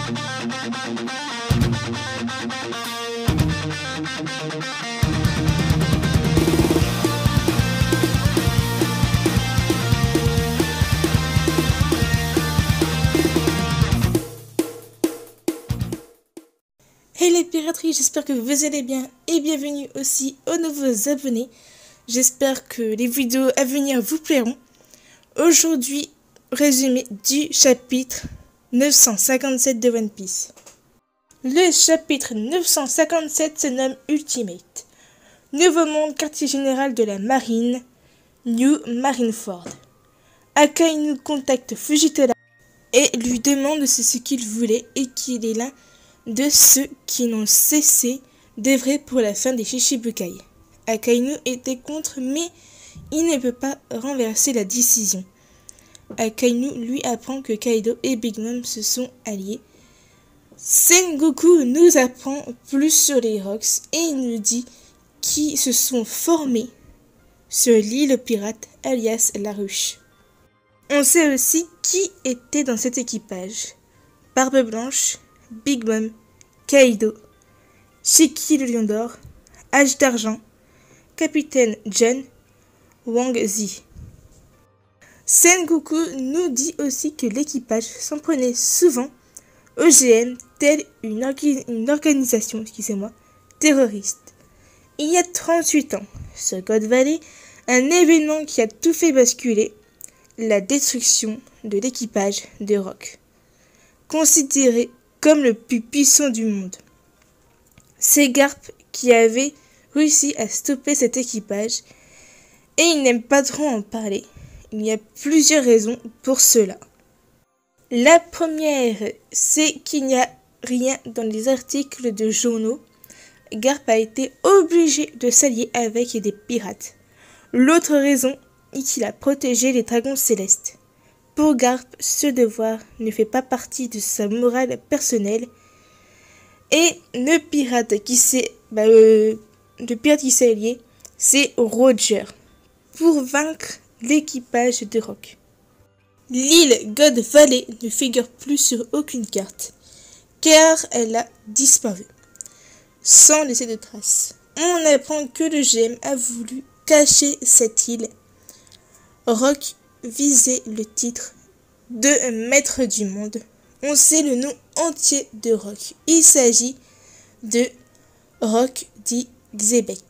Hey les pirateries, j'espère que vous allez bien et bienvenue aussi aux nouveaux abonnés. J'espère que les vidéos à venir vous plairont. Aujourd'hui, résumé du chapitre 957 de One Piece. Le chapitre 957 se nomme Ultimate. Nouveau monde, quartier général de la marine, New Marineford. Akainu contacte Fujitola et lui demande ce qu'il voulait et qu'il est l'un de ceux qui n'ont cessé d'œuvrer pour la fin des Shichibukai. Akainu était contre, mais il ne peut pas renverser la décision. Akainu lui apprend que Kaido et Big Mom se sont alliés. Sengoku nous apprend plus sur les Rocks et il nous dit qu'ils se sont formés sur l'île pirate alias la Ruche. On sait aussi qui était dans cet équipage. Barbe Blanche, Big Mom, Kaido, Shiki le Lion d'Or, Hache d'Argent, Capitaine John, Wang Zi. Sengoku nous dit aussi que l'équipage s'en prenait souvent au GM telle une organisation terroriste. Il y a 38 ans, sur God Valley, un événement qui a tout fait basculer, la destruction de l'équipage de Rock, considéré comme le plus puissant du monde. C'est Garp qui avait réussi à stopper cet équipage et il n'aime pas trop en parler. Il y a plusieurs raisons pour cela. La première, c'est qu'il n'y a rien dans les articles de journaux. Garp a été obligé de s'allier avec des pirates. L'autre raison est qu'il a protégé les dragons célestes. Pour Garp, ce devoir ne fait pas partie de sa morale personnelle. Et le pirate qui s'est allié, c'est Roger, pour vaincre l'équipage de Rock. L'île God Valley ne figure plus sur aucune carte, car elle a disparu, sans laisser de traces. On apprend que le GM a voulu cacher cette île. Rock visait le titre de maître du monde. On sait le nom entier de Rock. Il s'agit de Rock dit Xebec.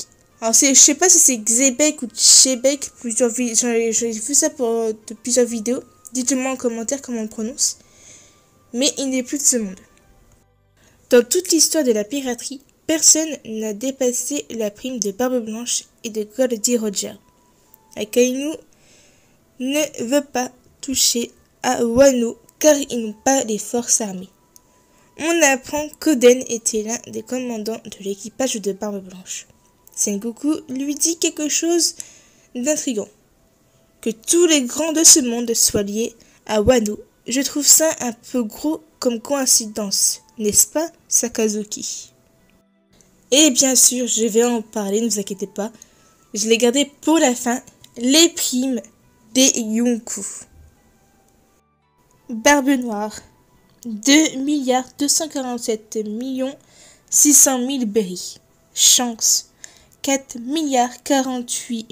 Alors je sais pas si c'est Xebec ou Chebek, j'ai vu ça pour plusieurs vidéos. Dites-moi en commentaire comment on prononce. Mais il n'est plus de ce monde. Dans toute l'histoire de la piraterie, personne n'a dépassé la prime de Barbe Blanche et de Goldie Roger. Akainu ne veut pas toucher à Wano car ils n'ont pas les forces armées. On apprend qu'Oden était l'un des commandants de l'équipage de Barbe Blanche. Sengoku lui dit quelque chose d'intriguant. Que tous les grands de ce monde soient liés à Wano. Je trouve ça un peu gros comme coïncidence, n'est-ce pas, Sakazuki? Et bien sûr, je vais en parler, ne vous inquiétez pas. Je l'ai gardé pour la fin, les primes des Yonkou. Barbe Noire, 2 247 600 000 berries. Shanks, 4 48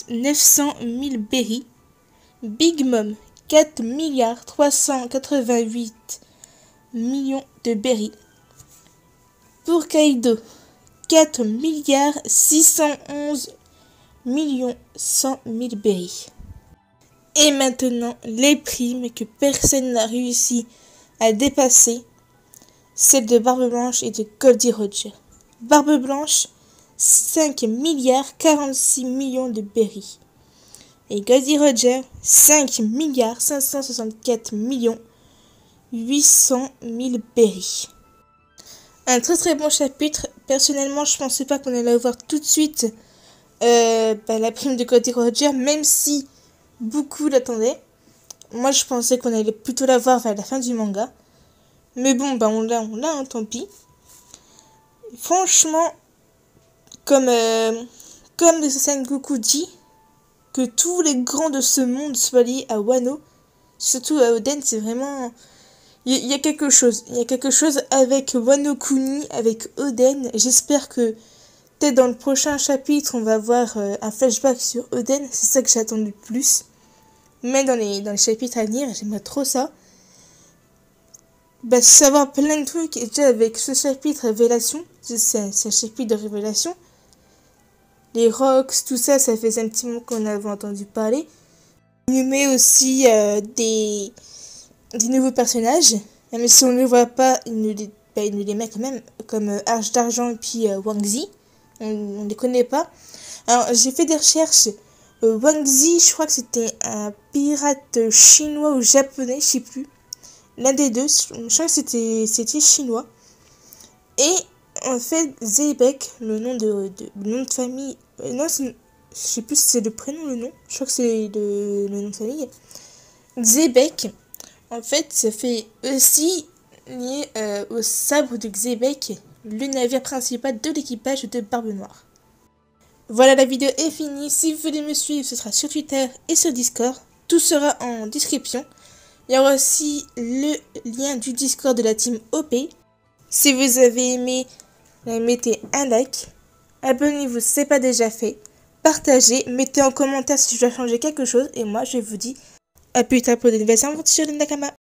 900 000 berries. Big Mom, 4 388 millions de berries. Pour Kaido, 4 611 100 000 berries. Et maintenant, les primes que personne n'a réussi à dépasser, celles de Barbe Blanche et de Goldie Roger. Barbe Blanche, 5 46 millions de berries. Et Goldie Roger, 5 564 800 000 berries. Un très bon chapitre. Personnellement, je pensais pas qu'on allait avoir tout de suite la prime de Goldie Roger, même si beaucoup l'attendaient. Moi, je pensais qu'on allait plutôt la voir vers la fin du manga. Mais bon, on l'a, hein, tant pis. Franchement, comme Sengoku dit, que tous les grands de ce monde soient liés à Wano, surtout à Oden, c'est vraiment Il y a quelque chose. Il y a quelque chose avec Wano Kuni, avec Oden. J'espère que peut-être dans le prochain chapitre, on va avoir un flashback sur Oden. C'est ça que j'attends le plus. Mais dans les chapitres à venir, j'aimerais trop ça. Bah, savoir plein de trucs. Et déjà avec ce chapitre révélation, c'est un chapitre de révélation. Les rocks, tout ça, ça faisait un petit moment qu'on avait entendu parler. Il nous met aussi des nouveaux personnages. Même si on ne les voit pas, il nous les met quand même. Comme Arche d'Argent et puis Wang Zi. On ne les connaît pas. Alors j'ai fait des recherches. Wang Zi, je crois que c'était un pirate chinois ou japonais, je sais plus. L'un des deux, je crois que c'était chinois. Et en fait, Zeybek, le nom de famille. Non, je sais plus si c'est le prénom ou le nom. Je crois que c'est le nom de famille. Zeybek, en fait, ça fait aussi lié au sabre de Zeybek, le navire principal de l'équipage de Barbe Noire. Voilà, la vidéo est finie. Si vous voulez me suivre, ce sera sur Twitter et sur Discord. Tout sera en description. Il y aura aussi le lien du Discord de la team OP. Si vous avez aimé, mettez un like. Abonnez-vous si ce n'est pas déjà fait. Partagez, mettez en commentaire si je dois changer quelque chose. Et moi, je vous dis à plus tard pour de nouvelles aventures de Nakama.